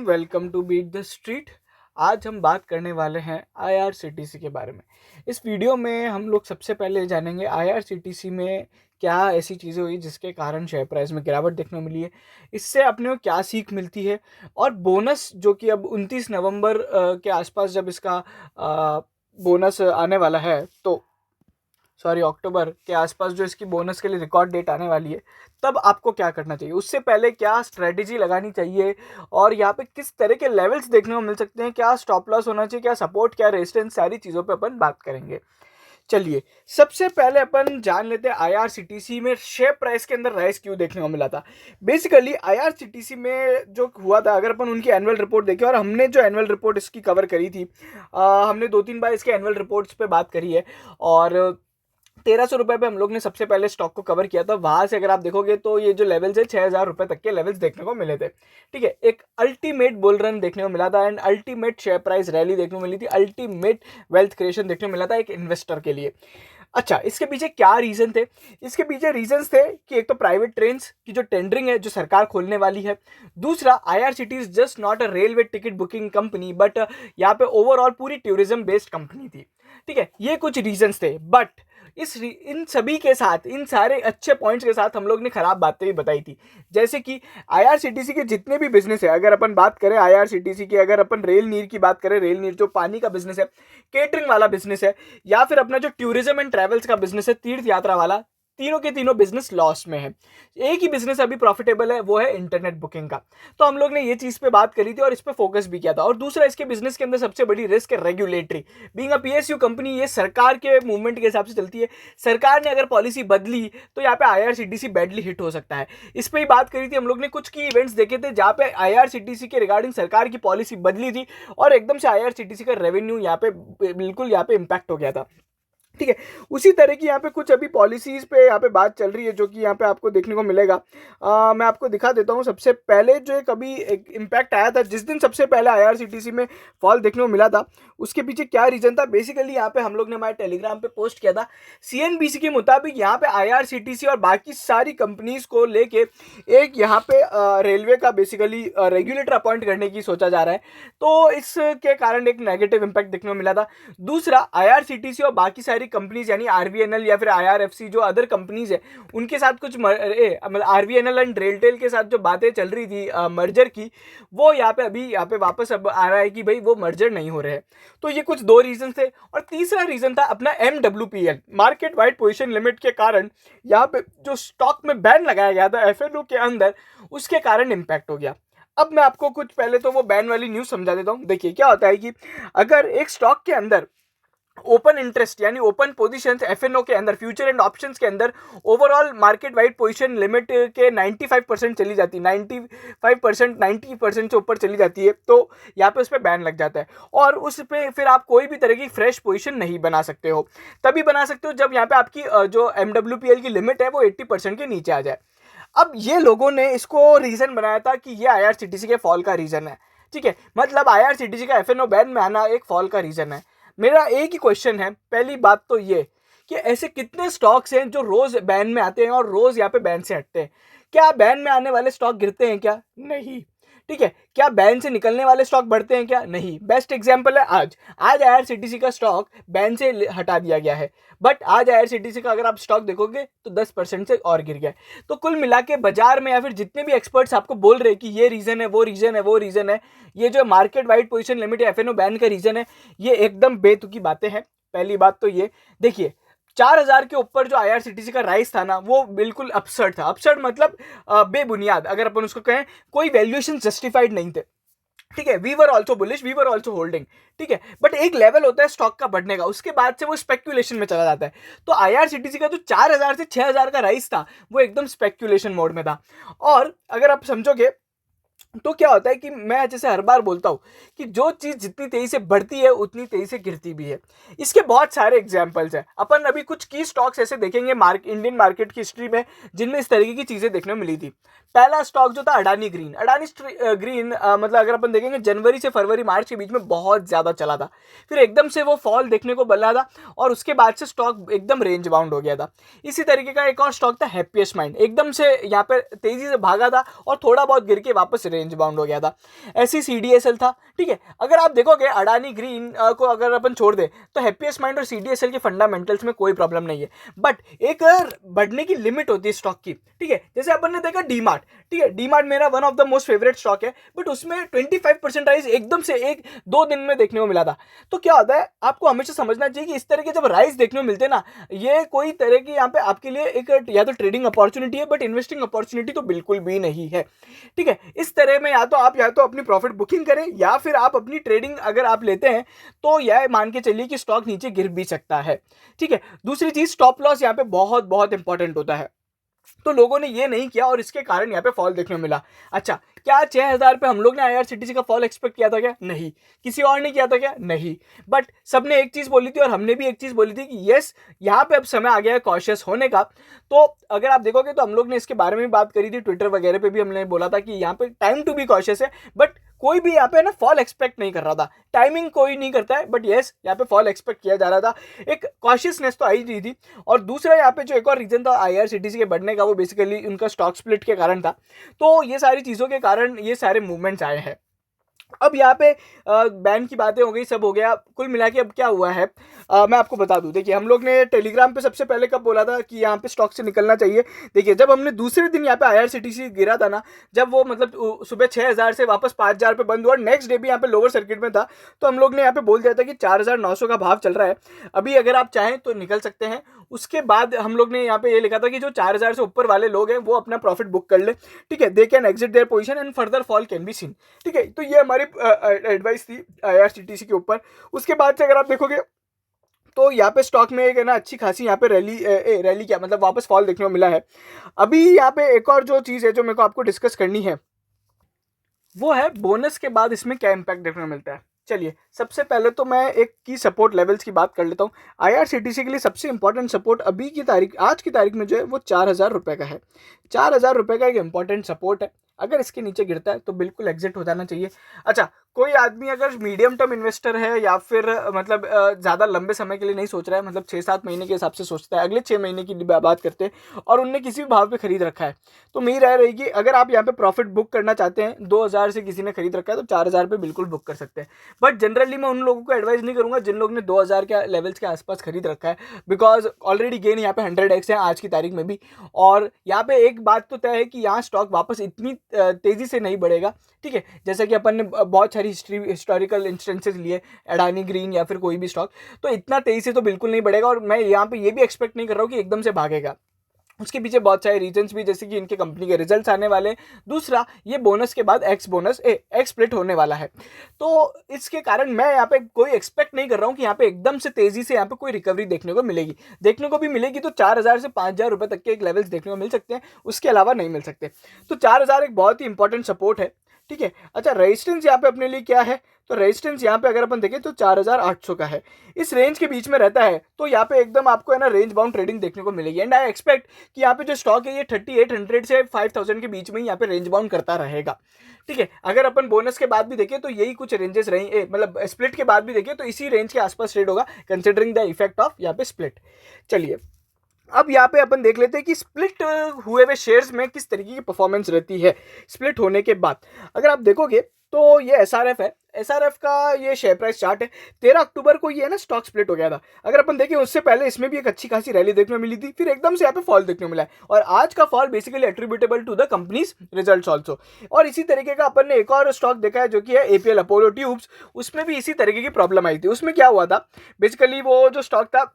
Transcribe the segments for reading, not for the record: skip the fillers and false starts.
Welcome to beat the street. आज हम बात करने वाले हैं आईआरसीटीसी के बारे में। इस वीडियो में हम लोग सबसे पहले जानेंगे आईआरसीटीसी में क्या ऐसी चीज़ें हुई जिसके कारण शेयर प्राइस में गिरावट देखने को मिली है, इससे अपने को क्या सीख मिलती है, और बोनस जो कि अब 29 नवंबर के आसपास जब इसका बोनस आने वाला है, तो अक्टूबर के आसपास जो इसकी बोनस के लिए रिकॉर्ड डेट आने वाली है, तब आपको क्या करना चाहिए, उससे पहले क्या स्ट्रेटेजी लगानी चाहिए, और यहाँ पे किस तरह के लेवल्स देखने को मिल सकते हैं, क्या स्टॉप लॉस होना चाहिए, क्या सपोर्ट, क्या रेजिस्टेंस, सारी चीज़ों पे अपन बात करेंगे। चलिए, सबसे पहले अपन जान लेते हैं आईआरसीटीसी में शेयर प्राइस के अंदर राइज क्यों देखने को मिला था। बेसिकली आईआरसीटीसी में जो हुआ था, अगर अपन उनकी एनुअल रिपोर्ट देखें, और हमने जो एनुअल रिपोर्ट इसकी कवर करी थी, हमने 2-3 बार इसके एनुअल रिपोर्ट्स पे बात करी है, और 1300 रुपये पे हम लोग ने सबसे पहले स्टॉक को कवर किया था। वहां से अगर आप देखोगे तो ये जो लेवल्स है 6000 रुपये तक के लेवल्स देखने को मिले थे। ठीक है, एक अल्टीमेट बुल रन देखने को मिला था, and ultimate share price rally देखने को मिली थी, अल्टीमेट वेल्थ क्रिएशन देखने को मिला था एक इन्वेस्टर के लिए। अच्छा, इसके पीछे क्या रीजन थे? इसके पीछे रीजंस थे कि एक तो प्राइवेट ट्रेन्स की जो टेंडरिंग है जो सरकार खोलने वाली है, दूसरा IRCT is just not a railway ticket booking company, but यहाँ पे ओवरऑल पूरी टूरिज्म बेस्ड कंपनी थी। ठीक है, ये कुछ रीजंस थे, बट इन सभी के साथ, इन सारे अच्छे पॉइंट्स के साथ हम लोग ने खराब बातें भी बताई थी। जैसे कि आईआरसीटीसी के जितने भी बिजनेस है, अगर अपन बात करें आईआरसीटीसी की, अगर अपन रेल नीर की बात करें, रेल नीर जो पानी का बिजनेस है, केटरिंग वाला बिजनेस है, या फिर अपना जो टूरिज्म एंड ट्रेवल्स का बिजनेस है, तीर्थ यात्रा वाला, तीनों के तीनों बिजनेस लॉस में है। एक ही बिजनेस अभी प्रॉफिटेबल है, वो है इंटरनेट बुकिंग का। तो हम लोग ने ये चीज पे बात करी थी और इस पे फोकस भी किया था। और दूसरा, इसके बिजनेस के अंदर सबसे बड़ी रिस्क है regulatory. Being a PSU company, ये सरकार के मूवमेंट के हिसाब से चलती है। सरकार ने अगर पॉलिसी बदली तो यहाँ पे आईआरसीटीसी बैडली हिट हो सकता है। इस पर ही बात करी थी हम लोग ने। कुछ की इवेंट्स देखे थे जहाँ पे आईआरसीटीसी के रिगार्डिंग सरकार की पॉलिसी बदली थी, और एकदम से आईआरसीटीसी का रेवेन्यू यहाँ पे बिल्कुल यहाँ पे इम्पैक्ट हो गया था। ठीक है, उसी तरह की यहाँ पे कुछ अभी पॉलिसीज पे यहाँ पे बात चल रही है, जो कि यहाँ पे आपको देखने को मिलेगा। मैं आपको दिखा देता हूँ। सबसे पहले जो एक अभी एक इम्पैक्ट आया था, जिस दिन सबसे पहले आईआरसीटीसी में फॉल देखने को मिला था, उसके पीछे क्या रीजन था, बेसिकली यहाँ पे हम लोग ने हमारे टेलीग्राम पे पोस्ट किया था। सीएनबीसी के मुताबिक यहाँ पे आईआरसीटीसी और बाकी सारी कंपनीज को लेके एक यहाँ पे रेलवे का बेसिकली रेगुलेटर अपॉइंट करने की सोचा जा रहा है, तो इसके कारण एक नेगेटिव इम्पैक्ट देखने को मिला था। दूसरा, आईआरसीटीसी और बाकी सारी कंपनीज यानी आरवीएनएल या फिर आईआरएफसी जो अदर कंपनीज है, उनके साथ कुछ मतलब आरवीएनएल एंड रेलटेल के साथ जो बातें चल रही थी मर्जर की, वो यहाँ पे अभी यहाँ पे वापस अब आ रहा है कि भाई वो मर्जर नहीं हो रहे हैं। तो ये कुछ दो रीजन थे। और तीसरा रीजन था अपना MWPL, market wide position limit के कारण यहाँ पे जो स्टॉक में बैन लगाया गया था एफएनओ के अंदर, उसके कारण इंपैक्ट हो गया। अब मैं आपको कुछ पहले तो वो बैन वाली न्यूज समझा देता हूँ। देखिए क्या होता है कि अगर एक स्टॉक के अंदर ओपन इंटरेस्ट यानी ओपन पोजीशंस एफएनओ के अंदर, फ्यूचर एंड ऑप्शंस के अंदर, overall market wide position limit के 95% चली जाती है, 95% 90% से ऊपर चली जाती है, तो यहाँ पे उस पर बैन लग जाता है, और उस पर फिर आप कोई भी तरह की फ्रेश पोजीशन नहीं बना सकते हो। तभी बना सकते हो जब यहाँ पे आपकी जो MWPL की लिमिट है वो 80% के नीचे आ जाए। अब ये लोगों ने इसको रीजन बनाया था कि ये आईआरसीटीसी के फॉल का रीजन है। ठीक है, मतलब आईआरसीटीसी का एफएनओ बैन में आना एक फॉल का रीजन है। मेरा एक ही क्वेश्चन है, पहली बात तो ये कि ऐसे कितने स्टॉक्स हैं जो रोज बैन में आते हैं और रोज यहाँ पे बैन से हटते हैं? क्या बैन में आने वाले स्टॉक गिरते हैं क्या? नहीं। ठीक है, क्या बैन से निकलने वाले स्टॉक बढ़ते हैं क्या? नहीं। बेस्ट एग्जांपल है आज आईआरसीटीसी का स्टॉक बैन से हटा दिया गया है, बट आज आईआरसीटीसी का अगर आप स्टॉक देखोगे तो 10% से और गिर गया है। तो कुल मिला के बाजार में या फिर जितने भी एक्सपर्ट्स आपको बोल रहे हैं कि ये रीजन है, वो रीजन है, वो रीजन है, ये जो market wide position limit F and O ban का रीजन है, ये एकदम बेतुकी बातें हैं। पहली बात तो ये देखिए, 4000 के ऊपर जो आईआरसीटीसी का राइस था ना, वो बिल्कुल अपसर्ड था। अपसर्ड मतलब बेबुनियाद, अगर अपन उसको कहें, कोई वैल्यूएशन जस्टिफाइड नहीं थे। ठीक है, we were also bullish, we were also holding. ठीक है, बट एक लेवल होता है स्टॉक का बढ़ने का, उसके बाद से वो स्पेक्यूलेशन में चला जाता है। तो आईआरसीटीसी का जो 4000 से 6000 का राइस था, वो एकदम स्पेक्यूलेशन मोड में था। और अगर आप समझोगे तो क्या होता है कि मैं जैसे हर बार बोलता हूं कि जो चीज जितनी तेजी से बढ़ती है उतनी तेजी से गिरती भी है। इसके बहुत सारे एग्जांपल्स हैं। अपन अभी कुछ की स्टॉक्स ऐसे देखेंगे इंडियन मार्केट की हिस्ट्री में जिनमें इस तरीके की चीजें देखने को मिली थी। पहला स्टॉक जो था अडानी ग्रीन। मतलब अगर अपन देखेंगे जनवरी से फरवरी मार्च के बीच में बहुत ज्यादा चला था, फिर एकदम से वो फॉल देखने को मिला था, और उसके बाद से स्टॉक एकदम रेंज बाउंड हो गया था। इसी तरीके का एक और स्टॉक था हैप्पीएस्ट माइंड, एकदम से यहाँ पर तेजी से भागा था और थोड़ा बहुत गिर के वापस रेंज बाउंड हो गया था। ऐसी CDSL था, ठीक है। अगर आप देखोगे अडानी ग्रीन को अगर अपन छोड़ दे तो हैप्पीएस्ट माइंड और CDSL के फंडामेंटल्स में कोई प्रॉब्लम नहीं है, बट एक बढ़ने की लिमिट होती है स्टॉक की, ठीक है। जैसे अपन ने देखा डीमार्ट, ठीक है, डीमार्ट मेरा one of the most favourite stock है, बट उसमें 25% राइज एकदम से 1-2 दिन में देखने को मिला था। तो क्या होता है, आपको हमेशा समझना चाहिए कि इस तरह के जब राइज देखने को मिलते हैं ना, ये कोई तरह की यहाँ पे आपके लिए एक या तो ट्रेडिंग अपॉर्चुनिटी है, बट इन्वेस्टिंग अपॉर्चुनिटी तो बिल्कुल भी नहीं है, ठीक है। इस तरह में या तो अपनी प्रॉफिट बुकिंग करें, या फिर आप अपनी ट्रेडिंग अगर आप लेते हैं तो यह मान के चलिए कि स्टॉक नीचे गिर भी सकता है, ठीक है। दूसरी चीज, स्टॉप लॉस यहाँ पे बहुत बहुत इंपॉर्टेंट होता है। तो लोगों ने ये नहीं किया और इसके कारण यहाँ पे फॉल देखने को मिला। अच्छा, क्या 6,000 पे हम लोग ने IRCTC का फॉल एक्सपेक्ट किया था क्या? नहीं। किसी और ने किया था क्या? नहीं। बट सबने एक चीज बोली थी और हमने भी एक चीज बोली थी कि यस, यहाँ पे अब समय आ गया है कॉशियस होने का। तो अगर आप देखोगे तो हम लोग ने इसके बारे में बात करी थी, ट्विटर वगैरह पे भी हमने बोला था कि यहाँ पे टाइम टू बी कॉशियस है, बट कोई भी यहाँ पे ना फॉल एक्सपेक्ट नहीं कर रहा था। टाइमिंग कोई नहीं करता है, बट यस यहाँ पे फॉल एक्सपेक्ट किया जा रहा था। एक कॉशियसनेस तो आई रही थी। और दूसरा यहाँ पे जो एक और रीजन था IRCTC के बढ़ने का, वो बेसिकली उनका स्टॉक स्प्लिट के कारण था। तो ये सारी चीज़ों के कारण ये सारे मूवमेंट्स आए हैं। अब यहाँ पे बैन की बातें हो गई, सब हो गया, कुल मिला के अब क्या हुआ है मैं आपको बता दूं। देखिए, हम लोग ने टेलीग्राम पे सबसे पहले कब बोला था कि यहाँ पे स्टॉक से निकलना चाहिए? देखिए, जब हमने दूसरे दिन यहाँ पे IRCTC गिरा था ना, जब वो मतलब सुबह 6,000 से वापस 5,000 पे बंद हुआ, नेक्स्ट डे भी यहाँ पे लोअर सर्किट में था, तो हम लोग ने यहाँ पे बोल दिया था कि 4,900 का भाव चल रहा है, अभी अगर आप चाहें तो निकल सकते हैं। उसके बाद हम लोग ने यहाँ पे ये लिखा था कि जो 4,000 से ऊपर वाले लोग हैं वो अपना प्रॉफिट बुक कर ले, ठीक है, they can exit their position and further fall can be seen, ठीक है। तो ये हमारी एडवाइस थी IRCTC के ऊपर। उसके बाद से अगर आप देखोगे तो यहाँ पे स्टॉक में एक है ना अच्छी खासी यहाँ पे रैली क्या मतलब वापस फॉल देखने को मिला है। अभी यहाँ पे एक और जो चीज़ है जो मेरे को आपको डिस्कस करनी है, वो है बोनस के बाद इसमें क्या इम्पैक्ट देखने को मिलता है। चलिए, सबसे पहले तो मैं एक की सपोर्ट लेवल्स की बात कर लेता हूँ। IRCTC के लिए सबसे इंपॉर्टेंट सपोर्ट अभी की तारीख, आज की तारीख में जो है वो 4,000 रुपये का है। 4,000 रुपये का एक इंपॉर्टेंट सपोर्ट है। अगर इसके नीचे गिरता है तो बिल्कुल एग्जिट हो जाना चाहिए। अच्छा, कोई आदमी अगर मीडियम टर्म इन्वेस्टर है या फिर मतलब ज़्यादा लंबे समय के लिए नहीं सोच रहा है, मतलब 6-7 महीने के हिसाब से सोचता है, अगले 6 महीने की बात करते हैं, और उनने किसी भी भाव पे खरीद रखा है, तो मेरी राय रहेगी अगर आप यहाँ पे प्रॉफिट बुक करना चाहते हैं, 2,000 से किसी ने खरीद रखा है तो 4,000 पे बिल्कुल बुक कर सकते हैं। बट जनरली मैं उन लोगों को एडवाइस नहीं करूँगा जिन लोगों ने 2,000 के लेवल्स के आसपास खरीद रखा है, बिकॉज ऑलरेडी गेन यहाँ पे 100x है आज की तारीख में भी। और यहाँ पे एक बात तो तय है कि यहाँ स्टॉक वापस इतनी तेज़ी से नहीं बढ़ेगा, ठीक है। जैसा कि अपन ने बहुत सारी हिस्टोरिकल इंस्टेंसेस लिए, अडानी ग्रीन या फिर कोई भी स्टॉक, तो इतना तेजी से तो बिल्कुल नहीं बढ़ेगा। और मैं यहाँ पे ये भी एक्सपेक्ट नहीं कर रहा हूँ कि एकदम से भागेगा। उसके पीछे बहुत सारे रीजंस भी, जैसे कि इनके कंपनी के रिजल्ट्स आने वाले, दूसरा ये बोनस के बाद एक्स स्प्लिट होने वाला है, तो इसके कारण मैं यहाँ पे कोई एक्सपेक्ट नहीं कर रहा हूँ कि यहाँ पे एकदम से तेजी से यहाँ पे कोई रिकवरी देखने को मिलेगी। देखने को भी मिलेगी तो 4,000 से 5,000 रुपये तक के एक लेवल्स देखने को मिल सकते हैं, उसके अलावा नहीं मिल सकते। तो 4,000 एक बहुत ही इंपॉर्टेंट सपोर्ट है, ठीक है। अच्छा, रेजिस्टेंस यहाँ पे अपने लिए क्या है? तो रेजिस्टेंस यहाँ पे अगर अपन देखें तो 4,800 का है, इस रेंज के बीच में रहता है, तो यहाँ पे एकदम आपको है ना रेंज बाउंड ट्रेडिंग देखने को मिलेगी। एंड आई एक्सपेक्ट कि यहाँ पे जो स्टॉक है ये 3,800 से 5,000 के बीच में ही यहाँ पे रेंज बाउंड करता रहेगा, ठीक है। अगर अपन बोनस के बाद भी देखें तो यही कुछ रेंजेस रही, मतलब स्प्लिट के बाद भी देखें तो इसी रेंज के आसपास ट्रेड होगा, कंसिडरिंग द इफेक्ट ऑफ यहाँ पे स्प्लिट। चलिए, अब यहाँ पे अपन देख लेते हैं कि स्प्लिट हुए हुए शेयर्स में किस तरीके की परफॉर्मेंस रहती है स्प्लिट होने के बाद। अगर आप देखोगे तो ये SRF है, SRF का ये शेयर प्राइस चार्ट है। 13 अक्टूबर को ये है ना स्टॉक स्प्लिट हो गया था। अगर अपन देखें उससे पहले इसमें भी एक अच्छी खासी रैली देखने को मिली थी, फिर एकदम से यहाँ पे फॉल देखने को मिला है, और आज का fall basically attributable to the companies results also. और इसी तरीके का अपन ने एक और स्टॉक देखा है जो कि है APL अपोलो ट्यूब्स, उसमें भी इसी तरीके की प्रॉब्लम आई थी। उसमें क्या हुआ था, बेसिकली वो जो स्टॉक था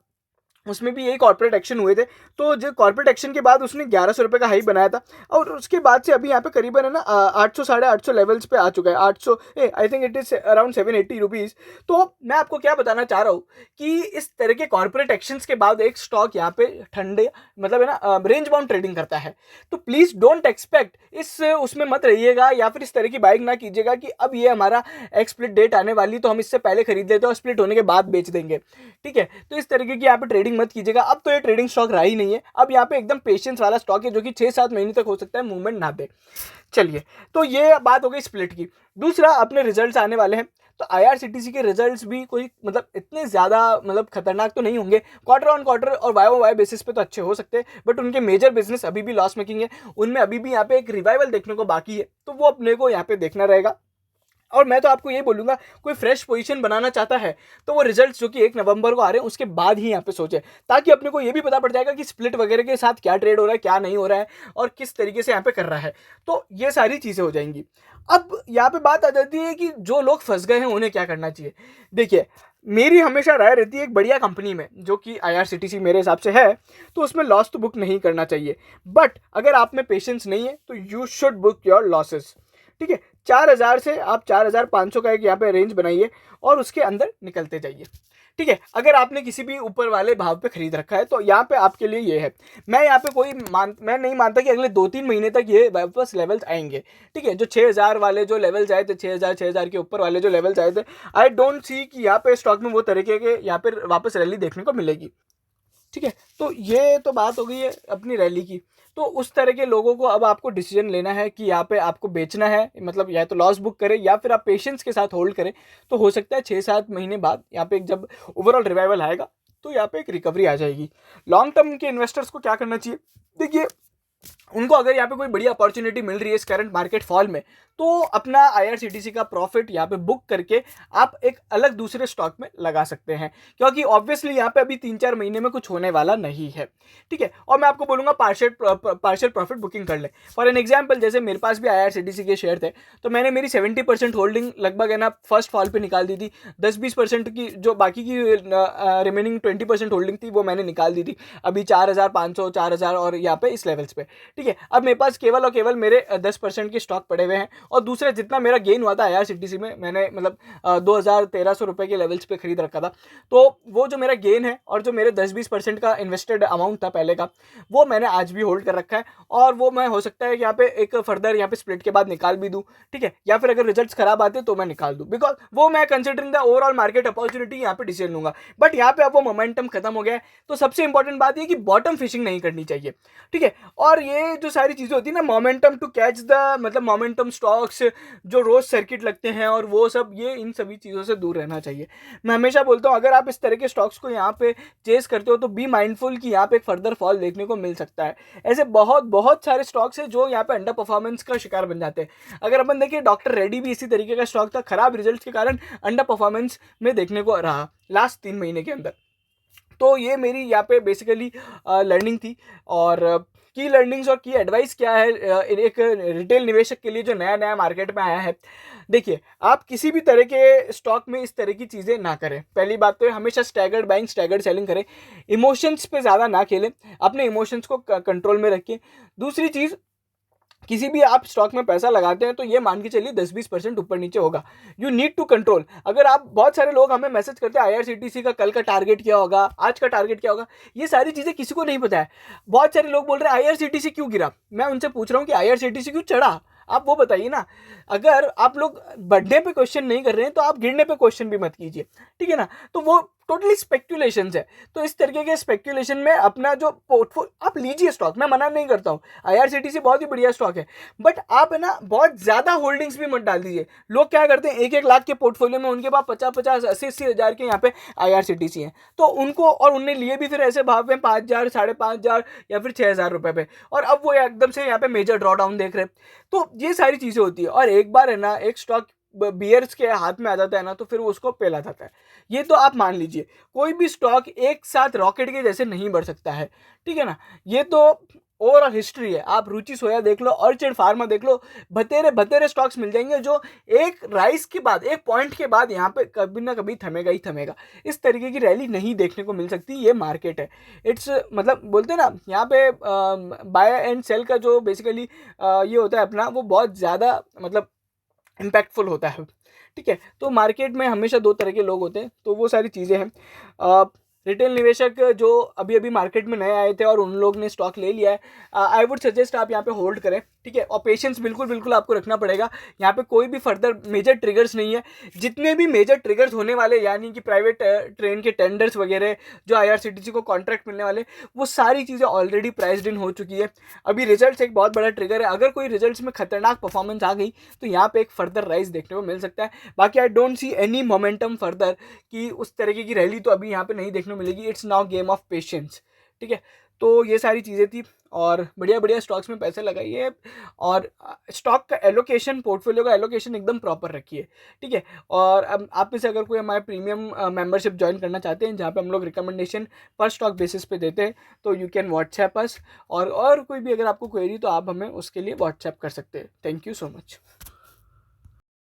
उसमें भी यही कॉर्पोरेट एक्शन हुए थे, तो जो कॉर्पोरेट एक्शन के बाद उसने 1,100 रुपये का हाई बनाया था, और उसके बाद से अभी यहाँ पे करीबन है ना 800 850 लेवल्स पे आ चुका है। 800 I think it is around 780 rupees. तो मैं आपको क्या बताना चाह रहा हूँ कि इस तरह के कॉर्पोरेट एक्शंस के बाद एक स्टॉक यहाँ पे ठंडे मतलब है ना रेंज बाउंड ट्रेडिंग करता है, तो प्लीज़ डोंट एक्सपेक्ट इस उसमें मत रहिएगा, या फिर इस तरह की बाइंग ना कीजिएगा कि अब ये हमारा एक स्प्लिट डेट आने वाली तो हम इससे पहले खरीद लेते हैं और स्प्लिट होने के बाद बेच देंगे, ठीक है। तो इस तरीके की यहाँ पे ट्रेडिंग ट्रेडिंग मत कीजिएगा। अब तो ये ट्रेडिंग स्टॉक रहा ही नहीं है, अब यहाँ पे एकदम पेशेंस वाला स्टॉक है जो कि 6-7 महीने तक हो सकता है मूवमेंट ना दे। चलिए, तो ये बात हो गई स्प्लिट की। दूसरा, अपने रिजल्ट्स आने वाले हैं, तो आईआरसीटीसी के रिजल्ट्स भी कोई मतलब इतने ज़्यादा मतलब खतरनाक तो नहीं होंगे। क्वार्टर ऑन क्वार्टर और वाई ओ वाई बेसिस पे तो अच्छे हो सकते हैं, बट उनके मेजर बिजनेस अभी भी लॉस मेकिंग है, उनमें अभी भी यहाँ पे एक रिवाइवल देखने को बाकी है, तो वो अपने को यहाँ पे देखना रहेगा। और मैं तो आपको ये बोलूंगा, कोई फ्रेश पोजीशन बनाना चाहता है तो वो रिजल्ट्स जो कि 1 नवंबर को आ रहे हैं उसके बाद ही यहाँ पे सोचे, ताकि अपने को ये भी पता पड़ जाएगा कि स्प्लिट वगैरह के साथ क्या ट्रेड हो रहा है, क्या नहीं हो रहा है, और किस तरीके से यहाँ पे कर रहा है। तो ये सारी चीज़ें हो जाएंगी। अब यहाँ पे बात आ जाती है कि जो लोग फंस गए हैं उन्हें क्या करना चाहिए। देखिए, मेरी हमेशा राय रहती है एक बढ़िया कंपनी में जो कि आईआरसीटीसी मेरे हिसाब से है, तो उसमें लॉस तो बुक नहीं करना चाहिए। बट अगर आप में पेशेंस नहीं है तो you should book your losses. ठीक है, 4,000 से आप 4,500 का एक यहाँ पे रेंज बनाइए और उसके अंदर निकलते जाइए। ठीक है, अगर आपने किसी भी ऊपर वाले भाव पे खरीद रखा है तो यहाँ पे आपके लिए ये है। मैं यहाँ पे मैं नहीं मानता कि अगले 2-3 महीने तक ये वापस लेवल्स आएंगे। ठीक है, जो 6,000 वाले जो लेवल्स आए थे, 6,000 के ऊपर वाले जो लेवल्स आए थे, आई डोंट सी कि यहाँ पे स्टॉक में वो तरीके के यहाँ पे वापस रैली देखने को मिलेगी। ठीक है, तो ये तो बात हो गई है अपनी रैली की। तो उस तरह के लोगों को अब आपको डिसीजन लेना है कि यहाँ पे आपको बेचना है, मतलब या तो लॉस बुक करें या फिर आप पेशेंस के साथ होल्ड करें। तो हो सकता है 6-7 महीने बाद यहाँ पे जब ओवरऑल रिवाइवल आएगा तो यहाँ पे एक रिकवरी आ जाएगी। लॉन्ग टर्म के इन्वेस्टर्स को क्या करना चाहिए, देखिए, उनको अगर यहाँ पे कोई बड़ी अपॉर्चुनिटी मिल रही है इस करंट मार्केट फॉल में, तो अपना आईआरसीटीसी का प्रॉफिट यहाँ पे बुक करके आप एक अलग दूसरे स्टॉक में लगा सकते हैं, क्योंकि ऑब्वियसली यहाँ पे अभी 3-4 महीने में कुछ होने वाला नहीं है। ठीक है, और मैं आपको बोलूंगा पार्शियल प्रॉफिट बुकिंग कर ले। फॉर एन एग्जाम्पल, जैसे मेरे पास भी आईआरसीटीसी के शेयर थे, तो मैंने मेरी 70% होल्डिंग लगभग है ना फर्स्ट फॉल पे निकाल दी थी। 10-20% की जो बाकी की रिमेनिंग 20% होल्डिंग थी वो मैंने निकाल दी थी अभी 4,500, 4,000 और यहाँ पे इस लेवल्स पे। ठीक है, अब मेरे पास केवल और केवल मेरे 10% के स्टॉक पड़े हुए हैं, और दूसरे जितना मेरा गेन हुआ था आईआरसीटीसी में, मैंने मतलब 2,000-1,300 रुपए के लेवल्स पे खरीद रखा था, तो वो जो मेरा गेन है और जो मेरे 10-20% का इन्वेस्टेड अमाउंट था पहले का, वो मैंने आज भी होल्ड कर रखा है, और वो मैं हो सकता है कि यहाँ पे एक फर्दर यहाँ पे स्प्लिट के बाद निकाल भी दूँ। ठीक है, या फिर अगर रिजल्ट्स खराब आते तो मैं निकाल दूँ, बिकॉज वो मैं considering the overall market opportunity यहाँ पे डिसीजन लूंगा। बट यहाँ पे अब वो मोमेंटम खत्म हो गया है, तो सबसे इंपॉर्टेंट बात ये कि बॉटम फिशिंग नहीं करनी चाहिए। ठीक है, और ये जो सारी चीज़ें होती है ना, मोमेंटम टू कैच द मतलब मोमेंटम स्टॉक्स जो रोज सर्किट लगते हैं और वो सब, ये इन सभी चीज़ों से दूर रहना चाहिए। मैं हमेशा बोलता हूँ, अगर आप इस तरह के स्टॉक्स को यहाँ पे चेस करते हो तो बी माइंडफुल कि यहाँ पे एक फर्दर फॉल देखने को मिल सकता है। ऐसे बहुत बहुत सारे स्टॉक्स हैं जो यहाँ पे अंडर परफॉर्मेंस का शिकार बन जाते हैं। अगर अपन देखिए, डॉक्टर रेड्डी भी इसी तरीके का स्टॉक था, खराब रिजल्ट के कारण अंडर परफॉर्मेंस में देखने को रहा लास्ट 3 महीने के अंदर। तो ये मेरी यहाँ पे बेसिकली लर्निंग थी, और की लर्निंग्स और की एडवाइस क्या है एक रिटेल निवेशक के लिए जो नया नया मार्केट में आया है। देखिए, आप किसी भी तरह के स्टॉक में इस तरह की चीज़ें ना करें। पहली बात तो है, हमेशा स्टैगर्ड बाइंग स्टैगर्ड सेलिंग करें, इमोशंस पे ज़्यादा ना खेलें, अपने इमोशंस को कंट्रोल में रखें। दूसरी चीज़, किसी भी आप स्टॉक में पैसा लगाते हैं तो ये मान के चलिए 10-20% ऊपर नीचे होगा, यू नीड टू कंट्रोल। अगर आप, बहुत सारे लोग हमें मैसेज करते हैं आईआरसीटीसी का कल का टारगेट क्या होगा, आज का टारगेट क्या होगा, ये सारी चीज़ें किसी को नहीं पता है। बहुत सारे लोग बोल रहे हैं आईआरसीटीसी क्यों गिरा, मैं उनसे पूछ रहा हूँ कि आईआरसीटीसी क्यों चढ़ा, आप वो बताइए ना। अगर आप लोग बढ़ने पे क्वेश्चन नहीं कर रहे हैं तो आप गिरने पे क्वेश्चन भी मत कीजिए। ठीक है ना, तो वो टोटली स्पेक्यूलेशन है। तो इस तरीके के स्पेक्यूलेशन में अपना जो पोर्टफोलियो आप लीजिए स्टॉक, मैं मना नहीं करता हूँ, आईआरसीटीसी बहुत ही बढ़िया स्टॉक है, बट आप है ना बहुत ज्यादा होल्डिंग्स भी मत डाल दीजिए। लोग क्या करते हैं, 1-1 लाख के पोर्टफोलियो में उनके पास 50-50, 80-80 हज़ार के यहाँ पे आईआरसीटीसी हैं, तो उनको, और उनने लिए भी फिर ऐसे भाव में 5,000, 5,500 या फिर 6,000 रुपए पे, और अब वो एकदम से यहाँ पे मेजर ड्रॉ डाउन देख रहे हैं। तो ये सारी चीजें होती है, और एक बार है ना एक स्टॉक बियर्स के हाथ में आ जाता है ना तो फिर वो उसको पेला जाता है। ये तो आप मान लीजिए, कोई भी स्टॉक एक साथ रॉकेट के जैसे नहीं बढ़ सकता है। ठीक है ना, ये तो ओवरऑल हिस्ट्री है। आप रुचि सोया देख लो, ऑर्चिड फार्मा देख लो, भतेरे भतेरे स्टॉक्स मिल जाएंगे जो एक राइस के बाद, एक पॉइंट के बाद यहाँ पे कभी ना कभी थमेगा ही थमेगा। इस तरीके की रैली नहीं देखने को मिल सकती, ये मार्केट है। इट्स मतलब बोलते हैं ना यहाँ पे बाय एंड सेल का जो बेसिकली ये होता है अपना, वो बहुत ज़्यादा मतलब इम्पैक्टफुल होता है। ठीक है, तो मार्केट में हमेशा 2 तरह के लोग होते हैं, तो वो सारी चीज़ें हैं। रिटेल निवेशक जो अभी अभी मार्केट में नए आए थे और उन लोग ने स्टॉक ले लिया है, आई वुड सजेस्ट आप यहाँ पे होल्ड करें। ठीक है, और पेशेंस बिल्कुल बिल्कुल आपको रखना पड़ेगा। यहाँ पे कोई भी फर्दर मेजर ट्रिगर्स नहीं है। जितने भी मेजर ट्रिगर्स होने वाले, यानी कि प्राइवेट ट्रेन के टेंडर्स वगैरह जो आईआरसीटीसी को कॉन्ट्रैक्ट मिलने वाले, वो सारी चीज़ें ऑलरेडी प्राइस्ड इन हो चुकी है। अभी रिजल्ट्स एक बहुत बड़ा ट्रिगर है। अगर कोई रिजल्ट्स में खतरनाक परफॉर्मेंस आ गई तो यहाँ पे एक फर्दर राइज देखने को मिल सकता है। बाकी I don't see any momentum further कि उस तरीके की रैली तो अभी यहाँ पे नहीं देखने को मिलेगी। It's now game of patience. ठीक है, तो ये सारी चीज़ें थी, और बढ़िया बढ़िया स्टॉक्स में पैसे लगाइए, और स्टॉक का एलोकेशन, पोर्टफोलियो का एलोकेशन एकदम प्रॉपर रखिए। ठीक है, और अब आप में से अगर कोई हमारे प्रीमियम मेंबरशिप ज्वाइन करना चाहते हैं, जहाँ पे हम लोग रिकमेंडेशन पर स्टॉक बेसिस पे देते हैं, तो यू कैन व्हाट्सएप अस, और कोई भी अगर आपको क्वेरी तो आप हमें उसके लिए व्हाट्सएप कर सकते हैं। Thank you so much.